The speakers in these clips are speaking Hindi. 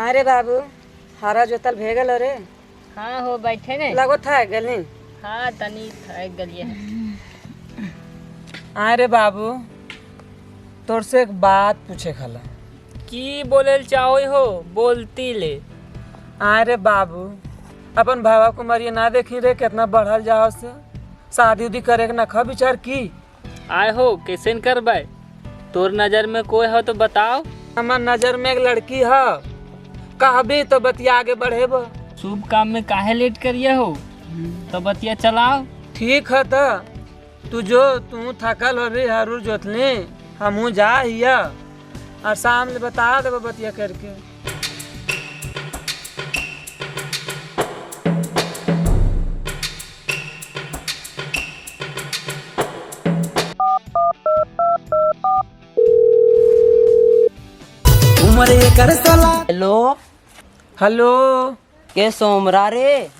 अरे बाबू हरा जोतल भेगल रे। हाँ हो बैठे ने लगो था गली। हाँ तनी गलिए अरे बाबू तोर से एक बात पूछे खला। की बोले चाहो हो बोलती ले। अरे बाबू अपन भावा को मरिए ना देखी रे कितना बढ़ल जाओ से शादी उदी करे के नखा विचार की। आए हो कैसे न करबे तोर नजर में कोई हो तो बताओ। हमार नजर में एक लड़की है कहबी तो बतिया आगे बढ़ेब। शुभ काम में काहे लेट करिए हो तो बतिया चलाओ। ठीक है तो तू जो तू थकल हो भी हरू जोतली हमू जा हिया और शाम ले बता देब बतिया करके। हेलो हेलो के सोमरा रे।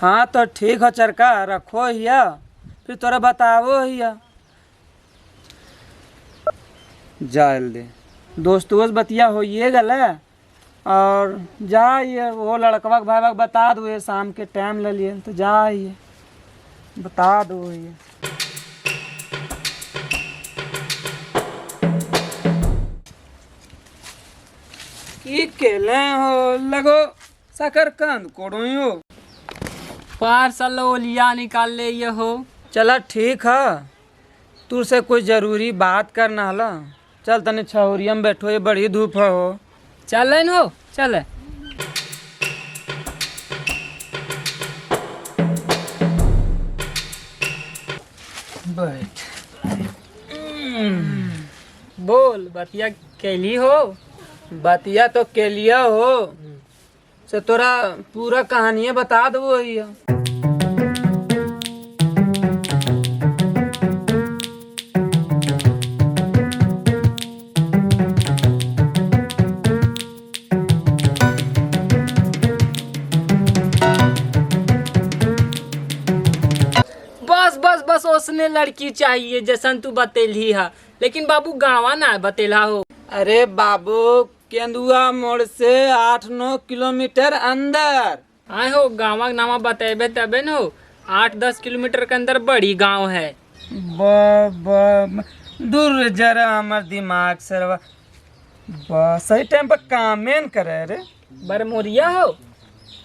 हाँ तो ठीक है चरका रखो हिया फिर तोरा बतावो हिया। जाल दे दोस्तों बतिया होइए गले और जाइए वो लड़कवा के भाई बता दो ये शाम के टाइम ले लिए तो जाइए बता दो ये। की केले हो लगो सकर कंद कोड़ो पार्सल ओलिया निकाल ले ये हो। चला ठीक है तू से कोई जरूरी बात करना हला। चल तने छहुरिया में बैठो ये बड़ी धूप हो। चले न हो चले। बैठ बोल बतिया कैली हो। बतिया तो के लिया हो से तोरा पूरा कहानियाँ बता दो हिया। बस बस बस उसने लड़की चाहिए जैसन तू बतेली है लेकिन बाबू गाँवा ना बतेला हो। अरे बाबू केंदुआ मोड़ से 8-9 किलोमीटर अंदर। आए हो गाँव नामा बतेबे तबे न हो। 8-10 किलोमीटर के अंदर बड़ी गांव है। दूर जरा हमार दिमाग सरवा सही टाइम पर कामेन करे रे। बरमोरिया हो।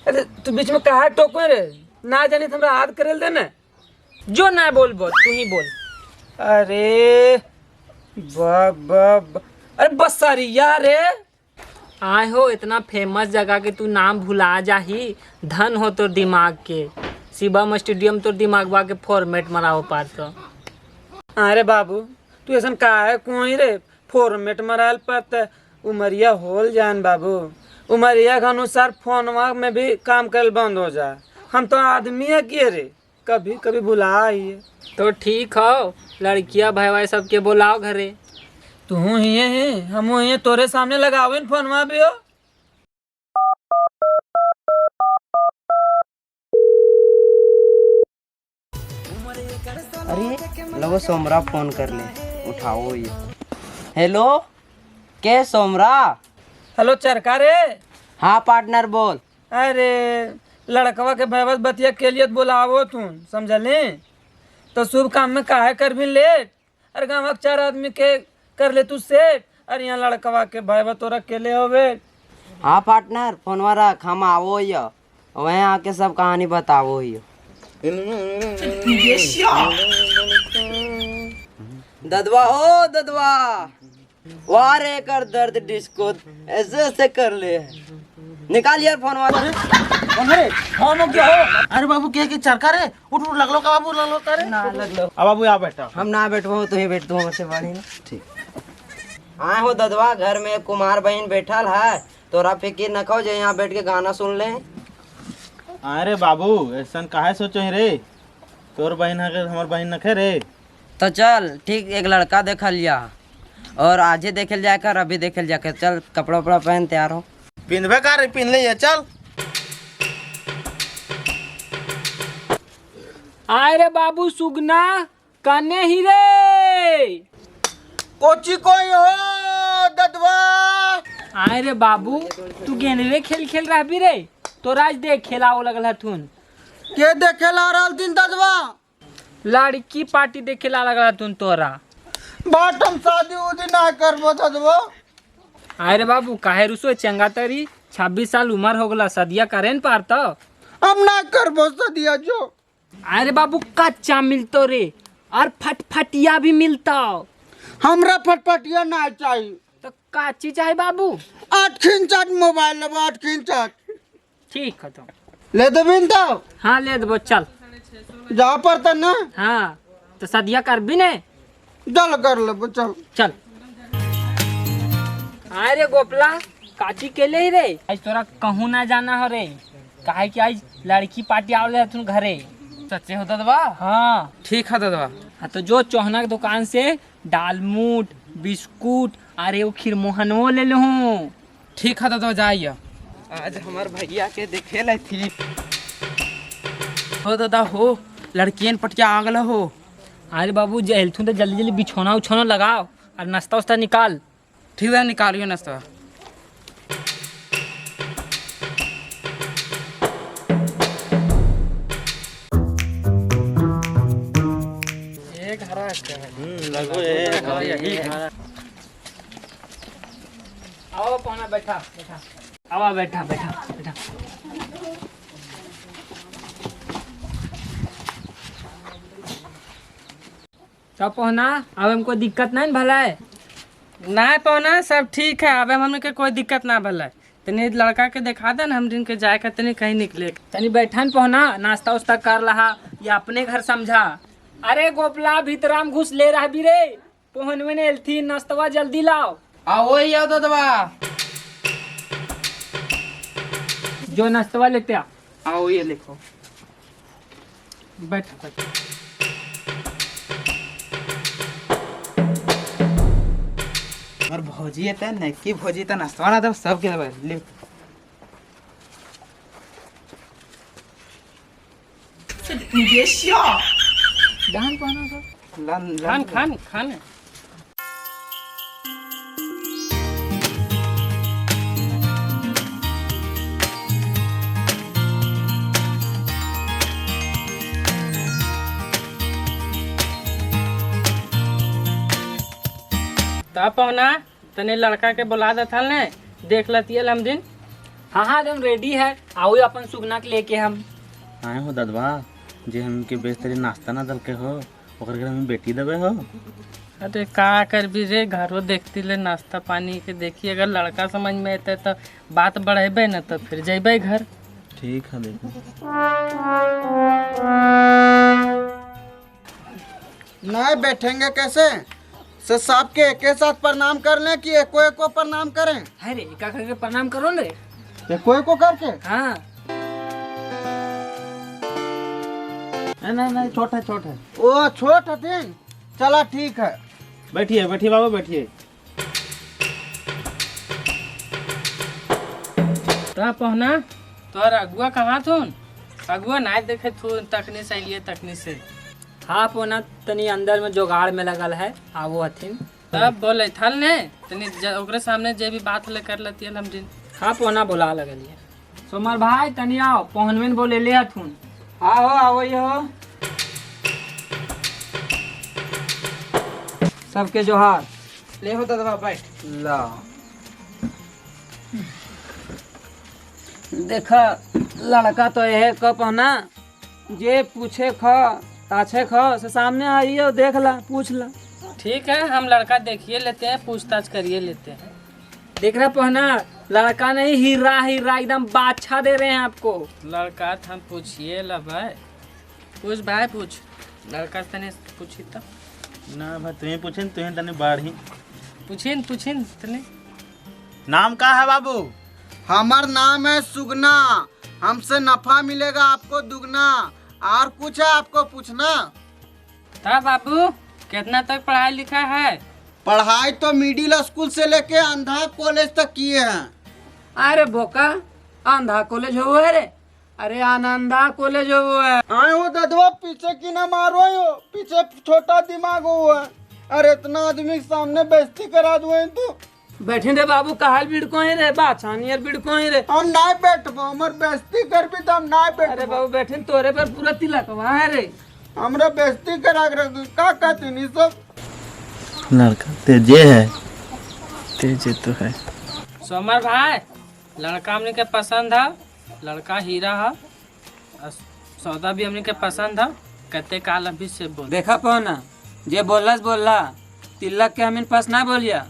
अरे तू बीच में कहा टोको रे ना जानी तो हमरा याद करे देना जो ना बोल बोल तू ही बोल। अरे अरे बसरिया रे। आए हो इतना फेमस जगह के तू नाम भुला जाही धन हो तो दिमाग के। शिवम स्टेडियम तो दिमागवा के फॉर्मेट मराओ पार तो। अरे बाबू तू ऐसा काहे कोई रे फॉर्मेट मराल पर उमरिया होल जान बाबू। उमरिया के अनुसार फोनवा में भी काम कर बंद हो जाए। हम तो आदमी है किए रे कभी कभी भुला आइए। तो ठीक हो लड़किया भाई भाई सबके बुलाओ घरे। तू ही है हम ही तोरे सामने लगावे फोनवा भी हो। अरे लगो सोमरा फोन कर ले उठाओ ये। हेलो के सोमरा। हेलो चरका रे। हाँ पार्टनर बोल। अरे लड़कवा के भैवत बतिया के लिए बुलावो तू समझले तो शुभ काम में काहे कर भी लेट। अरे गाँव 4 आदमी के कर ले तू सेट। अरे यहाँ लड़कवा के भैवत तोरा अकेले हो बे। हाँ पार्टनर फोनवा रख हम आवो ये वहीं आके सब कहानी बतावो ये। ददवा हो ददवा वारे कर दर्द डिस्को ऐसे ऐसे कर ले। निकाल यार फोन वाले। फोन हो क्या हो। अरे बाबू के चरका रे उठ उठ लग लो का बाबू लग लो करे ना लग लो। अब बाबू यहाँ बैठा। हम ना बैठो तो ही बैठ दो हमसे बाड़ी ना। ठीक आए हो ददवा घर में एक कुमार बहन बैठल है तोरा फिकिर न खो जो यहाँ बैठ के गाना सुन ले। अरे बाबू ऐसा काहे सोचो रे तोर बहन है हमार बहन नखे रे। तो चल ठीक एक लड़का देख लिया और आजे देखल जाए कर अभी देखल जाकर चल कपड़ा उपड़ा पहन तैयार हो। पिंधबे का रे पिन ले चल। आए रे बाबू सुगना कने ही रे। कोची कोई हो ददवा। आए रे बाबू तू गेंदवे खेल खेल रहा भी रे, तो राज देख खेला वो लगल हथुन। के देखे ला रहा दिन ददवा? लड़की पार्टी देखे ला लगल हथुन तोरा। बाट हम शादी उदी ना करबो ददवा। आए रे बाबू काहे रुसो चंगा तरी 26 साल उम्र हो गला, सदिया करे न पार तो। हम ना करबो सदिया जो। आए रे बाबू कच्चा मिलतो रे और फटफटिया भी मिलता। हमरा फटफटिया ना चाहिए। तो काची चाहे बाबू? 8 खिंचट मोबाइल लेबो 8 खिंचट। ठीक है तो ले देबिन तो? हाँ ले देबो चल। जा पड़ता ना? हाँ तो सदिया कर भी ने चल कर लेबो चल। चल। आए रे गोपला काची के ले रे? आज तोरा कहूँ ना जाना हो रे, काहे कि आज लड़की पार्टी आवले तुम घरे। सच्चे हो ददवा? हाँ ठीक है ददवा। हाँ तो जो चौहना के दुकान से दालमूट बिस्कुट अरे वो खीर मोहनवो ले लूँ। ठीक है ददवा जाइए। आज हमार भैया के देखे लाई थी। हो दादा हो लड़कियन पटिया आ गल हो। अरे बाबू जल्दी तो जल्दी जल्दी बिछौना उछौना लगाओ और नाश्ता उस्ता निकाल। ठीक है निकालियो नाश्ता। लगो आओ पौना बैठा बैठा आओ बैठा बैठा बैठा। तब पौना अब हमको दिक्कत नहीं भला है? ना पौना सब ठीक है, अब हमने के कोई दिक्कत ना भला। तनी लड़का के दिखा दे ना, हम दिन के जाए का तनी कहीं निकले। तनी बैठन पौना नाश्ता उस्ता कर रहा या अपने घर समझा। अरे गोपला भीतराम घुस ले रहा भी रे, पोहन में ने थी नाश्तवा जल्दी लाओ। आओ ही आओ ददवा। जो नाश्तवा लेते आ। आओ ये लिखो। बैठ बैठ। और भौजी है त नक्की भौजी त नाश्ता ना दो सब के ले। दान पहना सब। खान खान खान। तब पौना तने लड़का के बुला देता ने, देख लेती है हम दिन। हाँ हाँ एकदम रेडी है, आओ अपन सुगना के लेके हम। आए हो ददवा जे हमके बेस्तरी नाश्ता ना दल के हो ओकर घर में बेटी देवे हो। अरे का कर भी रे, घरों देखती ले नाश्ता पानी के देखी, अगर लड़का समझ में अते तो बात बढ़ेबे न तो फिर जेबे घर। ठीक है देखो। नहीं बैठेंगे कैसे? सब के एक साथ प्रणाम कर लें कि एको एको प्रणाम करें? अरे का करके प्रणाम करो रे। एको एको करके? हाँ नहीं नहीं छोटा है छोटा है। ओ छोट हथिन, चला ठीक है। बैठिए बैठिए बाबू बैठिए। तो पहुना तोहर अगुआ कहाँ थून? अगुआ नहीं देखे थून, तकनी से लिए तकनी से। हाँ पौना तनी अंदर में जोगाड़ में लगल है, आवो हथिन। तब बोले थल ने तनी ओकरे सामने जे भी बात ले कर लेती है हम दिन। हाँ पौना बोला लगलिए। सोमर भाई तनी आओ, पहुनवेन बोले ले हथुन। आओ आओ यो सबके जोहार। ले हो ददवा बैठ। ला देखा लड़का तो यह कपना जे पूछे ख ताछे ख से सामने आइयो देख ला पूछ ला। ठीक है हम लड़का देखिए लेते हैं, पूछताछ करिए लेते हैं। देख रहा पहना लड़का नहीं, हीरा हीरा एकदम बादशाह दे रहे हैं आपको। लड़का था हम पूछिए ला भाई, पूछ भाई पूछ। लड़का तने पूछी तो ना भाई तुम्हें पूछे तुम्हें तने बाढ़ी पूछिन पूछिन तने। नाम का है बाबू? हमार नाम है सुगना, हमसे नफा मिलेगा आपको दुगना। और कुछ है आपको पूछना? था बाबू कितना तक पढ़ाई लिखा है? पढ़ाई तो मिडिल स्कूल से लेके अंधा कॉलेज तक किए हैं। अरे बोका अंधा कॉलेज हो रे, अरे आनंदा कॉलेज वो है। आए हो ददवा पीछे की ना मारो यो, पीछे छोटा दिमाग हुआ है। अरे इतना आदमी के सामने बेइज्जती करा दुए तू। बैठे रे बाबू कहाल बिड़को ही रे बाछानियर बिड़को ही रे। हम ना बैठबो, हमर बेइज्जती कर भी तो हम ना अरे बैठबो। बाबू बैठे तोरे पर पूरा तिलक वहाँ है रे। हमरा बेइज्जती करा कर का कहती नहीं सब। लड़का तेजे है, तेजे तो है। सोमर भाई लड़का हमने के पसंद है, लड़का हीरा है और सौदा भी हमने के पसंद है। कहते काल अभी से बोल देखा पौना जे बोलस बोला तिलक के हमिन पास ना बोलिया।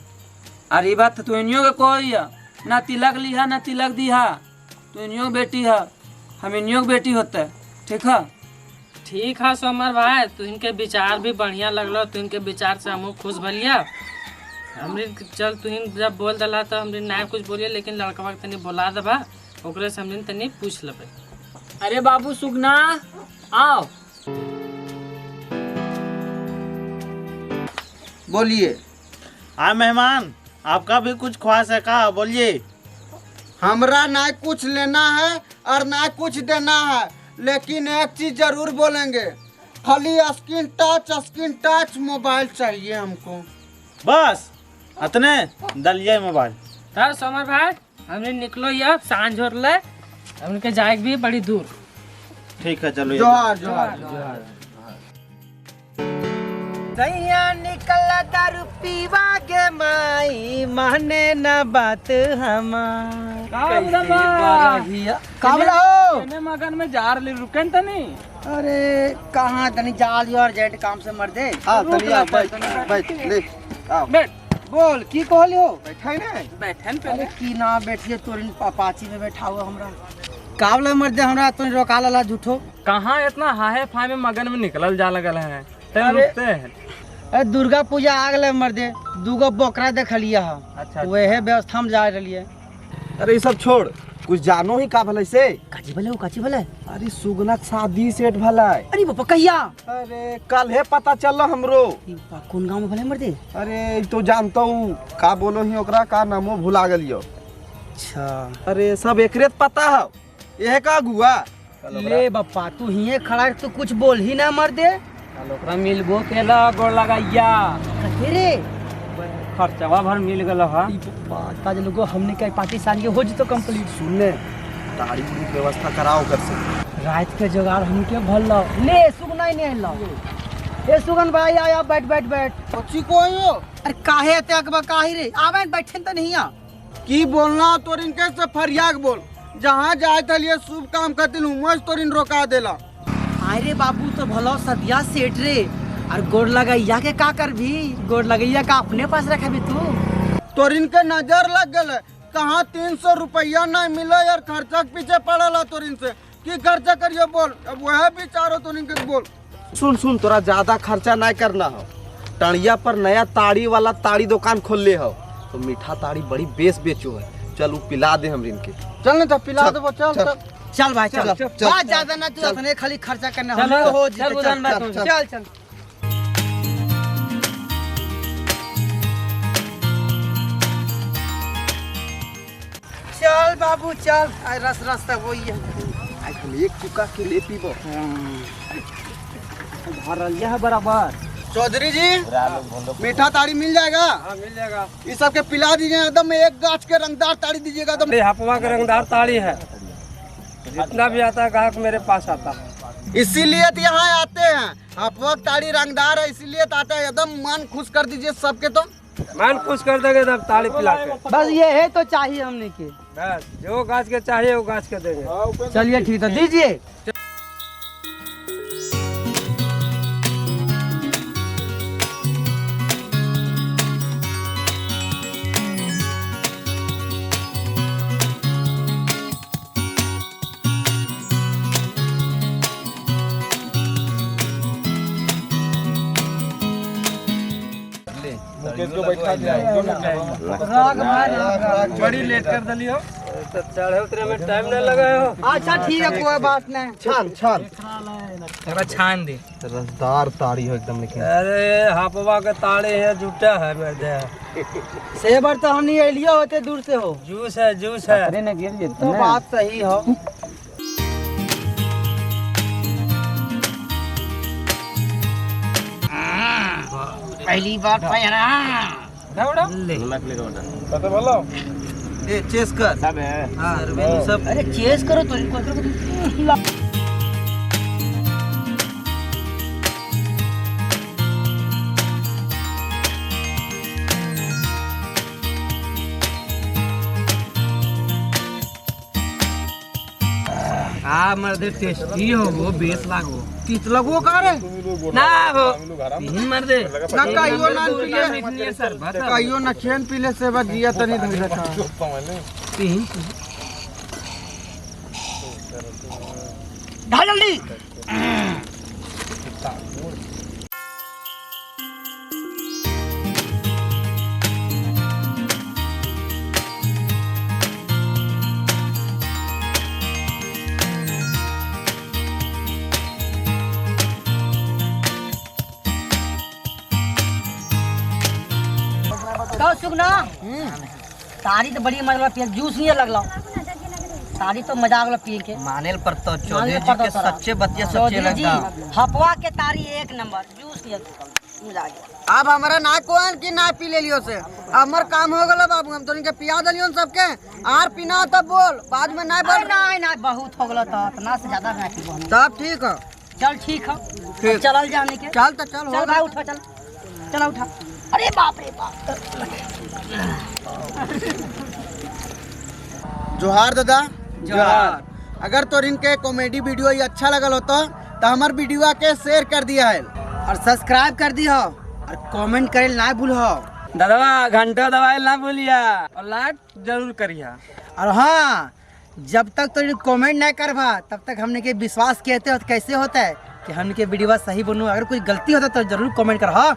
और ये बात तो इनियो के कोई ना तिलक लिहा ना तिलक दिहा। तो इनियो बेटी है, हम इनियो बेटी होते। ठीक है ठीक है सोमर भाई, तू इनके विचार भी बढ़िया लगलो, तू इनके विचार से हम खुश भलिया। हमरे चल तू जब बोल दला तो हमरे ना कुछ बोलिए, लेकिन लड़का के तनी बोला दबा, ओकरे से हमरे तनी पूछ लेबे। अरे बाबू सुगना आओ। बोलिए। हाँ मेहमान, आपका भी कुछ ख्वाहिश है का? बोलिए। हमरा ना कुछ लेना है और ना कुछ देना है, लेकिन एक चीज जरूर बोलेंगे, खाली स्क्रीन टच मोबाइल चाहिए हमको। बस अतने दलिए मोबाइल। तब सोमर भाई हमने निकलो ये सांझ हो रहा है, हमने जाएक भी बड़ी दूर। ठीक है चलो। जोहार जोहार जोहार। निकल दारू पीवा के माई माने न बात हमार। मगन में जार ले रुके तनी। अरे कहाँ तनी जाल और जेट काम से मर दे। बैठ बोल की कहली हो? बैठा ना बैठन अरे की ना बैठिए तोरिन पापाची में बैठा हुआ हमरा काबले मर दे हमरा तो रोका ला झूठो। कहाँ इतना हाहे फाहे में मगन में निकलल जा लगल है। रुकते हैं। अरे दुर्गा पूजा आ गए मर दे, दूगो बोकरा देखलिया है। अच्छा वह व्यवस्था में जा रही है। अरे ये सब छोड़, कुछ जानो ही का भले से। काची भले काची भले? अरे सुगना शादी सेट भला है। अरे बापा कहिया? अरे कल है पता चल हमरो। कौन गांव में भले मर दे? अरे तो जानता हूँ का बोलो ही ओकरा का नामो भुला गलियो। अच्छा अरे सब एकरे पता है, यह का गुआ। ले बापा तू हिये खड़ा है, तू कुछ बोल ही ना मर दे। ओकरा मिलबो केला गोड़ लगाइया। कथे रे खर्चवा भर मिल गल हा। ताज लोगो हमने के पार्टी साल हो जी तो कंप्लीट। सुनने ताड़ी की व्यवस्था कराओ कर से। रात के जुगाड़ हमके भल लो। ले सुगना ही नहीं लो। ए सुगन भाई आया, बैठ बैठ बैठ। अच्छी को आयो। अरे काहे ते अकबा काहे रे? आवे बैठे त नहीं आ। की बोलना तोर इनके से फरियाग बोल। जहाँ जाए तलिए शुभ काम करतिल हुमस तोर इन रोका देला। अरे बाबू तो भलो सदिया सेठ रे। और गोड़ लगैया के का कर भी? गोड़ लगैया का अपने पास रखे भी तू? तोर इनके नजर लग गए। कहाँ 300 रुपया नहीं मिले यार, खर्चा के पीछे पड़ला तोर इनसे। की खर्चा करियो बोल, अब वह विचारो तो इनके बोल। सुन सुन, तोरा ज्यादा खर्चा नहीं करना हो। टणिया पर नया ताड़ी वाला ताड़ी दुकान खोल ले हो, तो मीठा ताड़ी बड़ी बेस बेचो है। चल वो पिला दे हम इनके। चल ना पिला दे। चल चल भाई चल। चल, बात ज्यादा ना तू अपने खाली खर्चा करना चल, हम हो चल, बुधन बात हो। चल चल। चल बाबू चल, रस रस तक वही है। आज हम एक चुका के ले पीबो। भरलिया है बराबर। चौधरी जी मीठा ताड़ी मिल जाएगा? हाँ मिल जाएगा। इस सब के पिला दीजिए एकदम में, एक गाछ के रंगदार ताड़ी दीजिएगा एकदम। हपवा के रंगदार ताड़ी है, जितना भी आता है ग्राहक मेरे पास आता है। इसीलिए तो यहाँ आते हैं। हपवा ताड़ी रंगदार है इसीलिए तो आते हैं। एकदम मन खुश कर दीजिए सबके। तो मन खुश कर देंगे तब ताड़ी पिला के। बस ये है तो चाहिए हमने के। बस जो गाछ के चाहिए वो गाछ के देंगे। चलिए ठीक है, दीजिए। बड़ी लेट कर दिलियो, तो चढ़े उतरे में टाइम नहीं लगा हो। अच्छा ठीक है, कोई बात नहीं। छान छान थोड़ा छान दे। रसदार ताड़ी हो एकदम। लेकिन अरे हपवा के ताड़े है, झूठा है मेरे। सेबर तो हम नहीं एलियो होते दूर से हो। जूस है, जूस है। तो बात सही हो। पहली बार पहना ए चेस कर सब है हाँ सब अरे चेस करो तो मर्दे टेस्टी हो वो बेस लागो कित लगो का रे ना वो तीन मर्दे ना काइयो ना पीले काइयो ना खेन पीले से बस जिया तनी धइले था तीन ढा जल्दी सुगना साड़ी तो बड़ी मजा पिए जूस नहीं लगला साड़ी तो मजा आगला पिए के मानेल पर तो चौधरी जी के सच्चे बतिया सच्चे चौधरी जी लगता हपवा के तारी एक नंबर जूस नहीं मजा आ गया अब हमारा ना कोन की ना पी ले लियो से हमर काम हो गला बाबू हम तोनी के पिया दलियो सबके आर पीना तब बोल बाद में ना बोल नहीं नहीं बहुत हो गला तो इतना से ज्यादा ना पीबो हम तब ठीक है चल ठीक है चलल जाने के चल तो चल चल भाई उठा चल चला उठा अरे बाप रे बाप जोहार दादा जोहार अगर तो इनके कॉमेडी वीडियो ये अच्छा लगल होता तो हमार वीडियो के शेयर कर दिया है और सब्सक्राइब कर दिया और कमेंट करे ना भूल दादा घंटा दवाई ना बोलिया और लाइक जरूर करिया और हाँ जब तक तो कमेंट नहीं करवा तब तक हमने के विश्वास कहते हो कैसे होता है कि हमने के वीडियो सही बनू अगर कोई गलती होता तो जरूर कमेंट कर हाँ